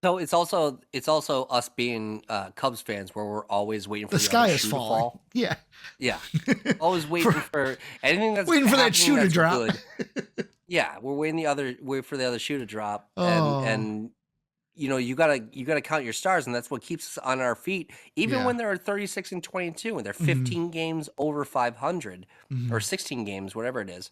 So it's also us being Cubs fans where we're always waiting for The the other sky is shoe to falling. fall. Yeah. Yeah, always for, waiting for anything that's waiting for that happening shoe to that's drop. good. Yeah, we're wait for the other shoe to drop, Oh, and you gotta count your stars, and that's what keeps us on our feet, even yeah. when they're 36-22 and they're Mm-hmm. 15 games over 500 or Mm-hmm. 16 games, whatever it is,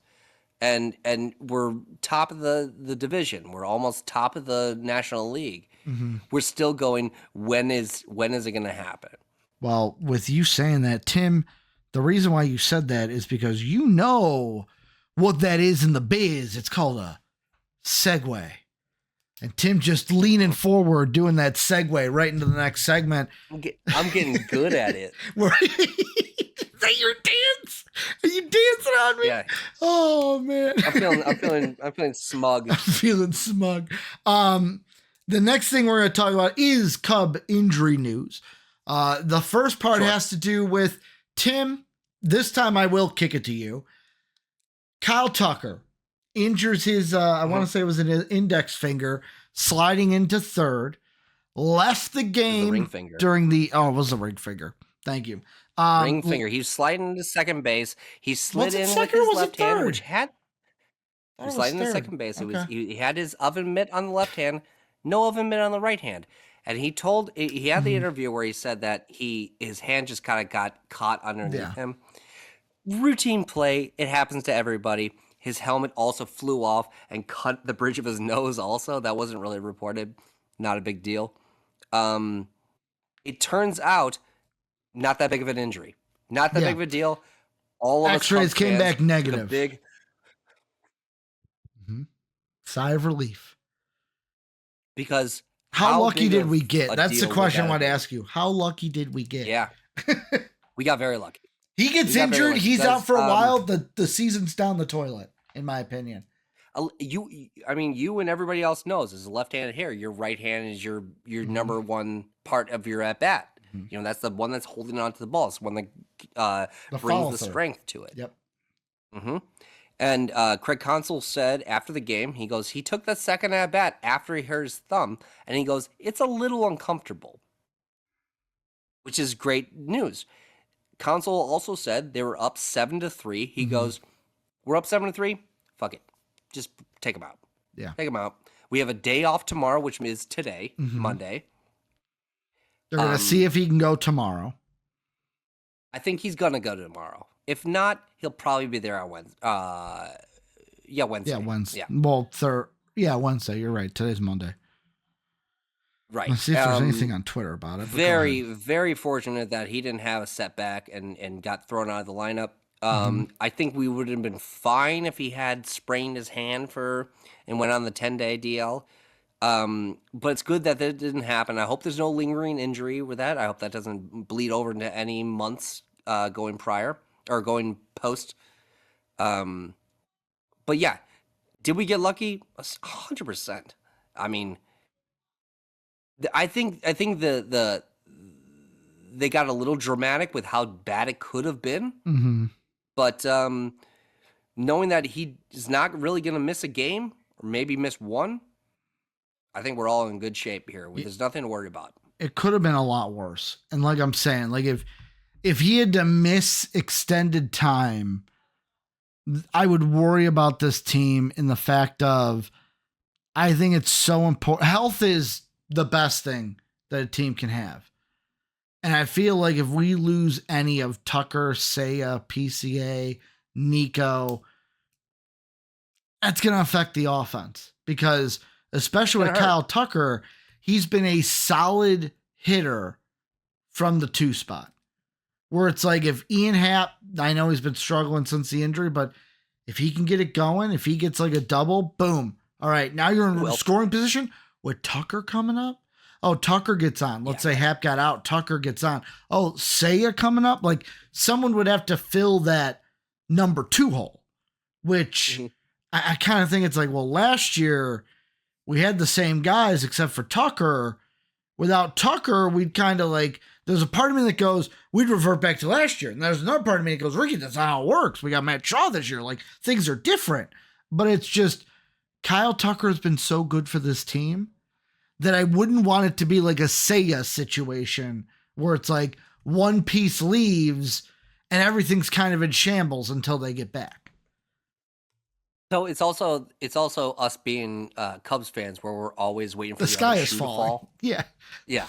and we're top of the division. We're almost top of the National League. Mm-hmm. We're still going. When is it gonna happen? Well, with you saying that, Tim, the reason why you said that is because you know what that is in the biz. It's called a segue. And Tim just leaning forward, doing that segue right into the next segment. I'm getting good at it. Where is that your dance? Are you dancing on me? Yeah, Oh man. I'm feeling smug. I'm feeling smug. The next thing we're going to talk about is Cub injury news. The first part Sure. has to do with Tim. This time I will kick it to you. Kyle Tucker injures his, I want to say it was an index finger, sliding into third, left the It was the ring game finger. during the, oh, it was the ring finger. Thank you. Ring finger. He was sliding to second base. He slid Was it in with second or his was it left hand, third? which had I he thought was it was sliding to third. second base. It was Okay. he had his oven mitt on the left hand, no oven mitt on the right hand. And he had the interview where he said that his hand just kind of got caught underneath Yeah. him. Routine play. It happens to everybody. His helmet also flew off and cut the bridge of his nose also. That wasn't really reported. Not a big deal. It turns out not that big of an injury. Not that big Yeah. of a deal. All of us X-rays Cubs came fans back took a negative. big Mm-hmm. Sigh of relief. because How lucky big did of we get? a That's the deal would question I that wanted to have been? ask you. How lucky did we get? Yeah, we got very lucky. He gets We got very injured. lucky He's out because for a while. The season's down the toilet, in my opinion. you and everybody else knows as a left-handed hitter, your right hand is your number one part of your at bat. Mhm. That's the one that's holding on to the ball. It's the one that The brings follow the through. strength to it. Yep. hmm And Craig Console said after the game, he goes, he took that second at bat after he hurt his thumb, and he goes, it's a little uncomfortable, which is great news. Console also said they were up 7-3. He goes, we're up 7-3. Fuck it, just take them out. Yeah. Take them out. We have a day off tomorrow, which is today, Monday. They're gonna see if he can go tomorrow. I think he's gonna go tomorrow. If not, he'll probably be there on Wednesday. Wednesday. Yeah, Wednesday. Yeah, Well, Wednesday. You're right. Today's Monday. right. Let's see if there's anything on Twitter about it. Very, very fortunate that he didn't have a setback and got thrown out of the lineup. I think we would have been fine if he had sprained his hand and went on the 10-day DL. But it's good that didn't happen. I hope there's no lingering injury with that. I hope that doesn't bleed over into any months going prior or going post. But yeah, did we get lucky? 100%. I mean, I think they got a little dramatic with how bad it could have been. But knowing that he is not really going to miss a game or maybe miss one, I think we're all in good shape here. There's nothing to worry about. It could have been a lot worse. And like I'm saying, like if he had to miss extended time, I would worry about this team in the fact of I think it's so important. Health is the best thing that a team can have. And I feel like if we lose any of Tucker, Seiya, PCA, Nico, that's going to affect the offense because especially with Kyle Tucker, he's been a solid hitter from the 2 spot. Where it's like if Ian Happ, I know he's been struggling since the injury, but if he can get it going, if he gets like a double, boom. All right, now you're in scoring position with Tucker coming up. Oh, Tucker gets on. Let's say Happ got out. Tucker gets on. Oh, Seiya coming up. Like someone would have to fill that number 2 hole, which I kind of think it's like, well, last year we had the same guys except for Tucker. Without Tucker, we'd kind of like, there's a part of me that goes, we'd revert back to last year. And there's another part of me that goes, Ricky, that's not how it works. We got Matt Shaw this year. Like things are different. But it's just Kyle Tucker has been so good for this team that I wouldn't want it to be like a Seiya situation where it's like one piece leaves and everything's kind of in shambles until they get back. So it's also us being Cubs fans where we're always waiting for The the sky other is shoe to falling. fall. Yeah. Yeah,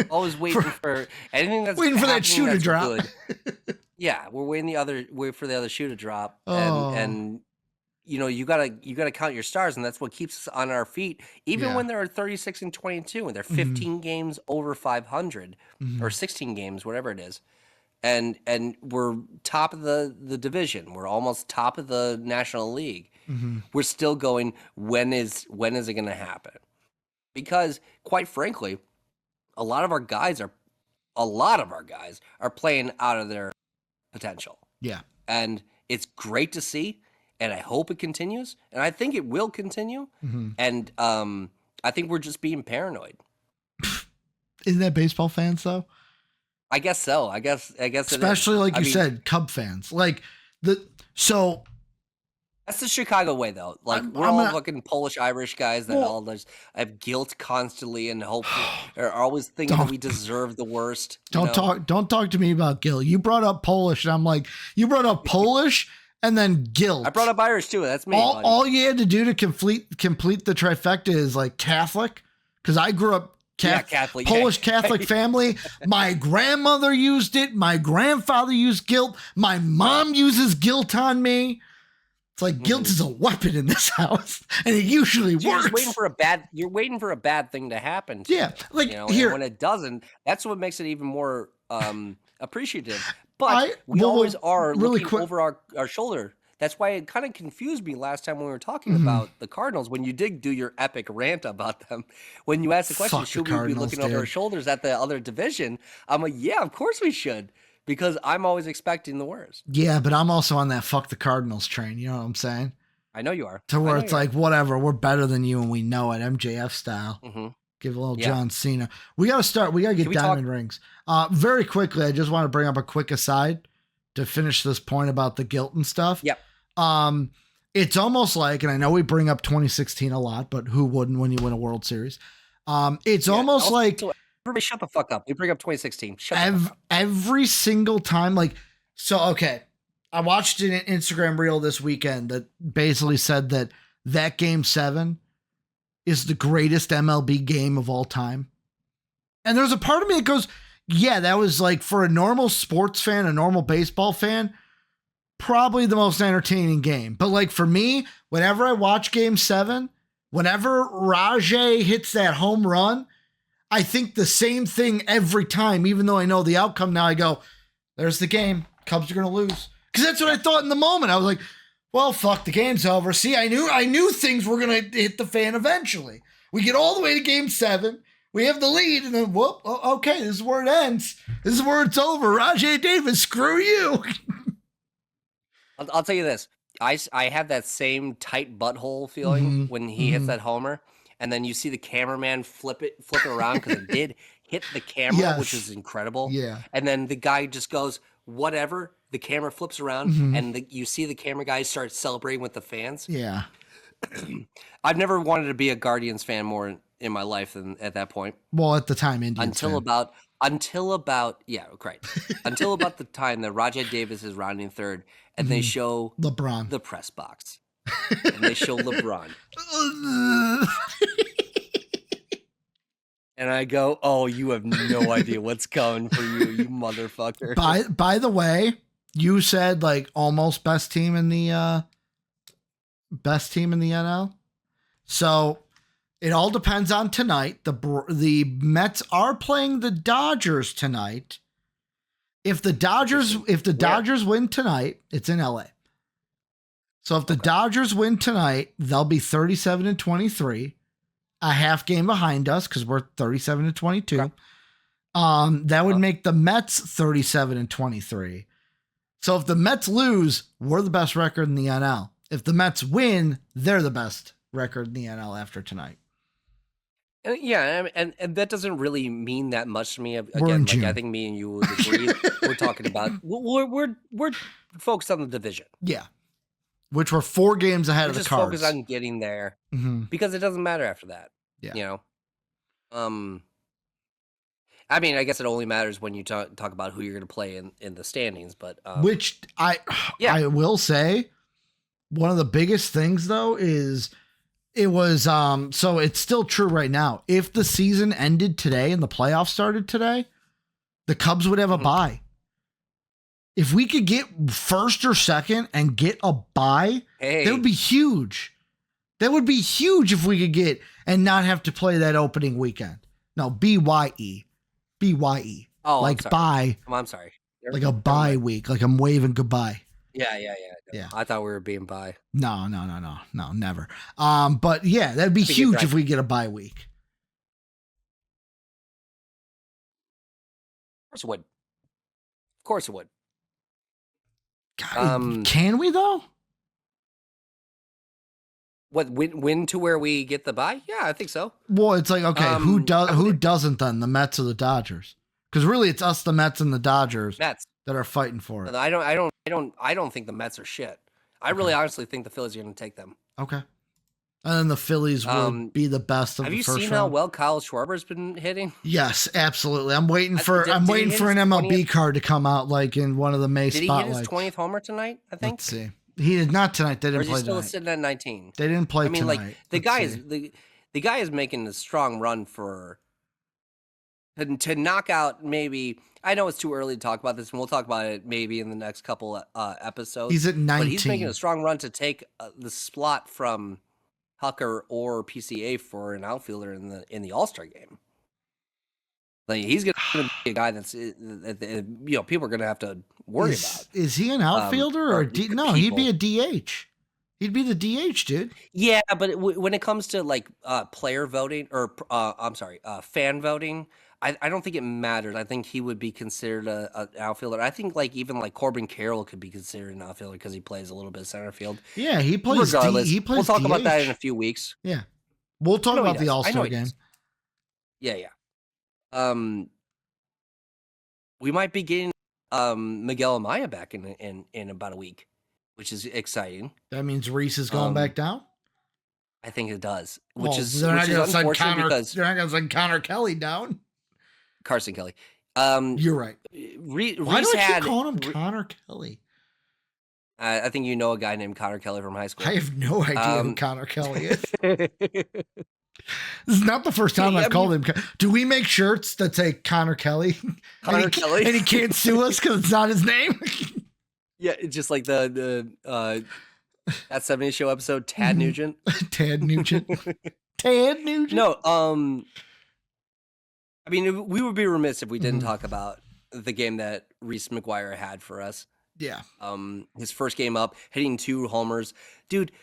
always waiting for anything that's waiting for that shoe to that's drop. good. Yeah, we're wait for the other shoe to drop, Oh. and you gotta count your stars, and that's what keeps us on our feet, even Yeah. when they're 36 and 22, and they're 15 games over 500 Mhm. or 16 games, whatever it is, and we're top of the division. We're almost top of the National League. Mhm. We're still going. When is it going to happen? Because quite frankly, a lot of our guys are playing out of their potential. Yeah. And it's great to see, and I hope it continues, and I think it will continue. Mhm. And I think we're just being paranoid. Isn't that baseball fans though? I guess so. I guess Especially like you said, Cub fans. Like so that's the Chicago way, though. Like we're all fucking Polish Irish guys that all just have guilt constantly and hope are always thinking that we deserve the worst. Don't talk to me about guilt. You brought up Polish, and I'm like, you brought up Polish and then guilt. I brought up Irish too. That's me. All you had to do to complete the trifecta is like Catholic, because I grew up Catholic, Polish Catholic family. My grandmother used it. My grandfather used guilt. My mom uses guilt on me. It's like guilt is a weapon in this house, and it usually works. You're waiting for a bad thing to happen. Yeah, like here, when it doesn't, that's what makes it even more appreciative. But we always are really looking over our shoulder. That's why it kind of confused me last time when we were talking about the Cardinals, when you did do your epic rant about them. When you asked the question, should we be looking over our shoulders at the other division? I'm like, yeah, of course we should, because I'm always expecting the worst. Yeah, but I'm also on that fuck the Cardinals train. You know what I'm saying? I know you are. To where it's like, whatever, we're better than you and we know it, MJF style. Mm-hmm. Give a little John Cena. We got to get diamond rings. Very quickly, I just want to bring up a quick aside to finish this point about the guilt and stuff. Yep. It's almost like, and I know we bring up 2016 a lot, but who wouldn't when you win a World Series? It's almost like everybody shut the fuck up. We bring up 2016. Every single time, like, so okay. I watched an Instagram reel this weekend that basically said that Game 7 is the greatest MLB game of all time. And there's a part of me that goes, yeah, that was like, for a normal sports fan, a normal baseball fan, probably the most entertaining game. But like for me, whenever I watch Game 7, whenever Rajay hits that home run, I think the same thing every time, even though I know the outcome now. I go, there's the game. Cubs are going to lose. Because that's what I thought in the moment. I was like, well, fuck, the game's over. See, I knew things were going to hit the fan eventually. We get all the way to Game 7. We have the lead, and then, whoop, okay, this is where it ends. This is where it's over. Rajay Davis, screw you. I'll tell you this. I have that same tight butthole feeling when he hits that homer, and then you see the cameraman flip it around because it did hit the camera, which is incredible. Yeah. And then the guy just goes, whatever. The camera flips around, and you see the camera guys start celebrating with the fans. Yeah. I've never wanted to be a Guardians fan more in my life than at that point. Well, at the time, Indians until about until about the time that Rajay Davis is rounding third, and they show LeBron, the press box, and they show LeBron, and I go, "Oh, you have no idea what's coming for you, you motherfucker." By the way, you said like almost best team in the NL, so. It all depends on tonight. The Mets are playing the Dodgers tonight. If the Dodgers win tonight, it's in LA. So if the Dodgers win tonight, they'll be 37-23, a half game behind us because we're 37-22. Okay. That would make the Mets 37-23. So if the Mets lose, we're the best record in the NL. If the Mets win, they're the best record in the NL after tonight. Yeah, and that doesn't really mean that much to me. Again, like I think me and you would agree. We're talking about we're focused on the division. Yeah, which we're 4 games ahead of the Cards. Focused on getting there because it doesn't matter after that. Yeah, you know. Um, I mean, I guess it only matters when you talk about who you're going to play in the standings. But Which yeah, I will say, one of the biggest things though is it was so it's still true right now. If the season ended today and the playoffs started today, the Cubs would have a bye. If we could get first or second and get a bye, that would be huge. That would be huge if we could get and not have to play that opening weekend. No, BYE. BYE. Oh, like bye. I'm sorry. Like a bye week. Like I'm waving goodbye. Yeah. No, I thought we were being bye. No, never. But yeah, that'd be huge if we get a bye week. Of course it would. Of course it would. God, can we though? What win to where we get the bye? Yeah, I think so. Well, it's like okay, who doesn't then? The Mets or the Dodgers? Because really, it's us, the Mets and the Dodgers, that are fighting for it. I don't think the Mets are shit. I really honestly think the Phillies are going to take them. Okay. And then the Phillies would be the best of the first round. Have you seen how well Kyle Schwarber's been hitting? Yes, absolutely. I'm waiting for an MLB card to come out, like in one of the May spotlights. Did he hit his 20th homer tonight? I think. Let's see. He did not tonight. They didn't play tonight. Or is he still sitting at 19? They didn't play tonight. Like the guy is making a strong run to knock out maybe. I know it's too early to talk about this, and we'll talk about it maybe in the next couple episodes. He's at 19. But he's making a strong run to take the slot from Hucker or PCA for an outfielder in the All-Star game. Like he's going to be a guy that's people are going to have to worry about. Is he an outfielder or no? He'd be a DH. He'd be the DH, dude. Yeah, but when it comes to like player voting or fan voting, I don't think it matters. I think he would be considered an outfielder. I think like even like Corbin Carroll could be considered an outfielder because he plays a little bit of center field. Yeah, he plays. Regardless, we'll talk DH. about that in a few weeks. Yeah, we'll talk about the All-Star game. Yeah. We might be getting Miguel Amaya back in about a week, which is exciting. That means Reese is going back down? I think it does. They're not going to send Connor Kelly down. Carson Kelly. You're right. Why do I keep calling him Connor Kelly? I think you know a guy named Connor Kelly from high school. I have no idea who Connor Kelly is. This is not the first time I've called him. Do we make shirts that say Connor Kelly? Kelly, and he can't sue us because it's not his name. Yeah, it's just like the that 70s Show episode, Tad Nugent. Tad Nugent. Tad Nugent. No, I mean, we would be remiss if we didn't talk about the game that Reese McGuire had for us. Yeah. His first game up, hitting 2 homers. Dude,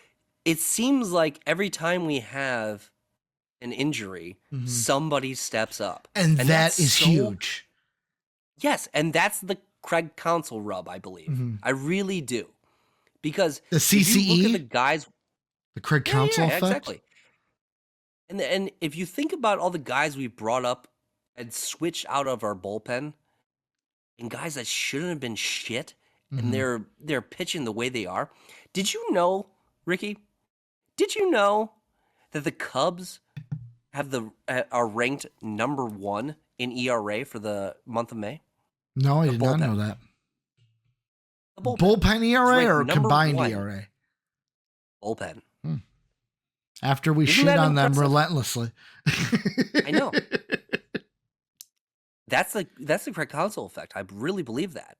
it seems like every time we have an injury, somebody steps up. And that is huge. Yes, and that's the Craig Counsell rub, I believe. I really do. Because the CCE, look at the guys, the Craig Counsell effect. Exactly. And if you think about all the guys we brought up and switched out of our bullpen, and guys that shouldn't have been shit, and they're pitching the way they are. Did you know, Ricky? Did you know that the Cubs are ranked number 1 in ERA for the month of May? No, I did not know that. Bullpen ERA or combined ERA? Bullpen. After we shit on them relentlessly. I know. That's the Craig Counsell effect. I really believe that.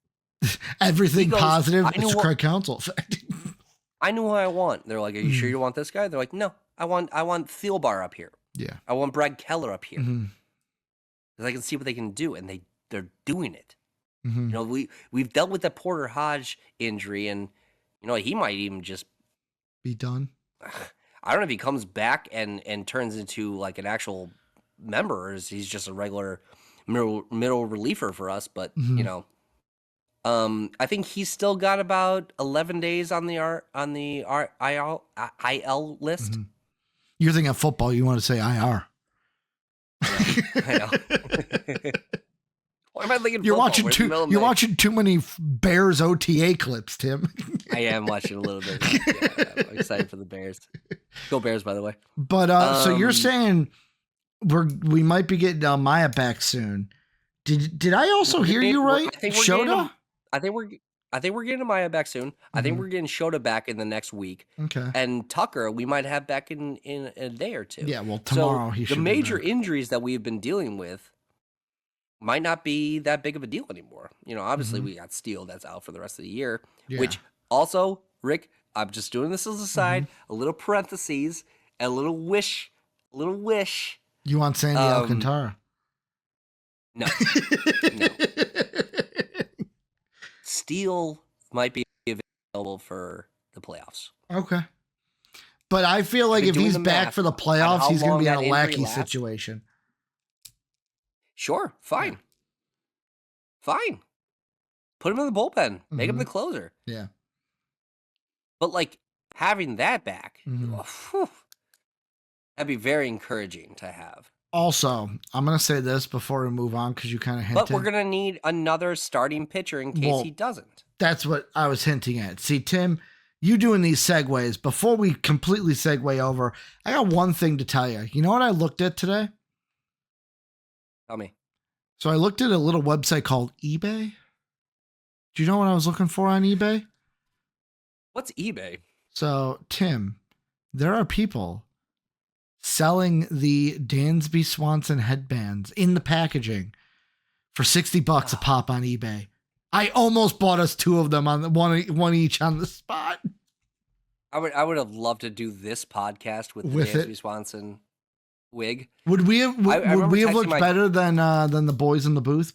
Everything positive is Craig Counsell effect. I know who I want. They're like, "Are you sure you want this guy?" They're like, "No, I want Thielbar up here. Yeah, I want Brad Keller up here because I can see what they can do, and they're doing it. You know, we've dealt with the Porter Hodge injury, and you know he might even just be done. I don't know if he comes back and turns into like an actual member, or is he's just a regular middle reliever for us. But you know, I think he's still got about 11 days on the IL list. You're thinking of football. You want to say IR. Yeah, I know. Why am I thinking you're football? You're watching too many Bears OTA clips, Tim. I am watching a little bit. Yeah, I'm excited for the Bears. Go Bears, by the way. But so you're saying we might be getting Maya back soon. Did I also hear you right? Shota? I think we're getting Maya back soon. I think we're getting Shota back in the next week. Okay. And Tucker, we might have back in a day or two. Yeah, well, tomorrow he should the major be back. injuries that we've been dealing with might not be that big of a deal anymore. Obviously we got Steele that's out for the rest of the year, which also, Rick, I'm just doing this as a side, a little parentheses, a little wish. You want Sandy Alcantara? No. Steele might be available for the playoffs. Okay. But I feel like if he's back for the playoffs, he's going to be in a lackey situation. Sure. Fine. Fine. Put him in the bullpen. Make him the closer. Yeah. But like having that back, that'd be very encouraging to have. Also, I'm going to say this before we move on because you kind of hinted. But we're going to need another starting pitcher in case he doesn't. That's what I was hinting at. See, Tim, you doing these segues, before we completely segue over, I got one thing to tell you. You know what I looked at today? Tell me. So I looked at a little website called eBay. Do you know what I was looking for on eBay? What's eBay? So, Tim, there are people selling the Dansby Swanson headbands in the packaging for $60 a pop on eBay. I almost bought us two of them on one each on the spot. I would have loved to do this podcast with the Dansby Swanson wig. Would we have looked better than the boys in the booth?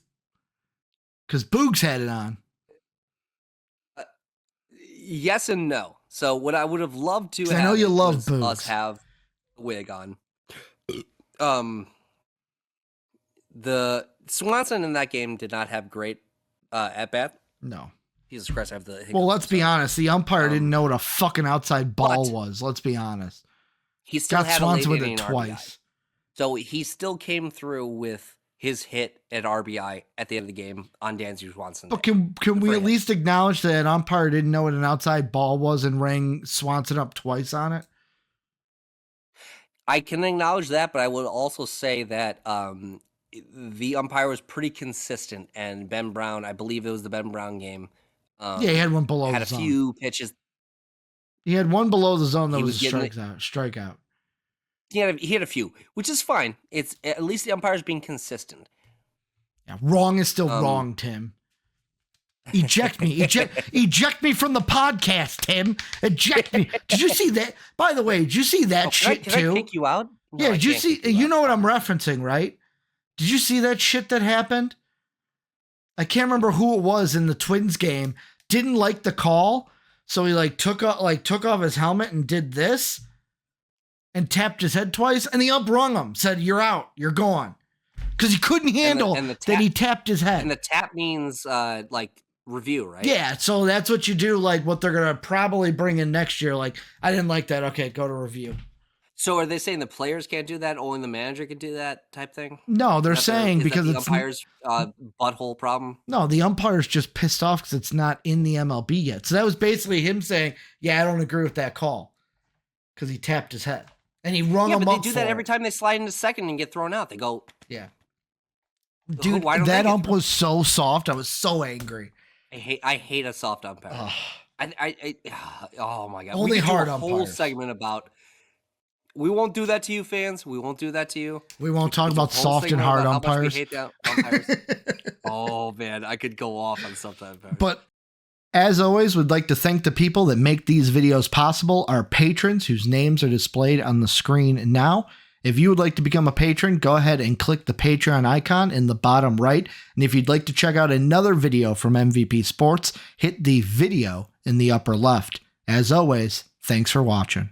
Because Boogs had it on. Yes and no. So what I would have loved to have, I know you love Boogs. Us have a wig on. The Swanson in that game did not have great at bat. No. Jesus Christ, I have the hiccups. Well, let's be honest. The umpire didn't know what a fucking outside ball was. Let's be honest. He still had Swanson a late with inning it twice. RBI. So he still came through with his hit at RBI at the end of the game on Dansby Swanson. But can we at least acknowledge that an umpire didn't know what an outside ball was and rang Swanson up twice on it? I can acknowledge that, but I would also say that the umpire was pretty consistent, and Ben Brown, I believe it was the Ben Brown game. He had one below the zone. Had a few pitches. He had one below the zone that was a strikeout. He had a few, which is fine. It's at least the umpire's being consistent. Yeah, wrong is still wrong, Tim. Eject me. Eject me from the podcast, Tim. Eject me. Did you see that? By the way, did you see that shit too? Can I kick you out? No, yeah, did you see? You know what I'm referencing, right? Did you see that shit that happened? I can't remember who it was in the Twins game. Didn't like the call, so he took off his helmet and did this, and tapped his head twice, and the ump rung him, said, "You're out, you're gone," because he couldn't handle that he tapped his head. And the tap means review, right? Yeah, so that's what you do. What they're gonna probably bring in next year. I didn't like that. Okay, go to review. So are they saying the players can't do that? Only the manager can do that type thing? No, they're saying because it's the umpire's butthole problem. No, the umpire's just pissed off because it's not in the MLB yet. So that was basically him saying, "Yeah, I don't agree with that call," because he tapped his head and he rung him up. Yeah, but they do that every time they slide into second and get thrown out. They go, "Yeah, dude, that ump was so soft. I was so angry. I hate a soft umpire. Oh my god! Only hard umpires. Whole segment about. We won't do that to you, fans. We won't do that to you. We won't talk about soft and hard umpires. We hate that umpires. Oh man, I could go off on soft umpires. But as always, we'd like to thank the people that make these videos possible, our patrons whose names are displayed on the screen now. If you would like to become a patron, go ahead and click the Patreon icon in the bottom right. And if you'd like to check out another video from MVP Sports, hit the video in the upper left. As always, thanks for watching.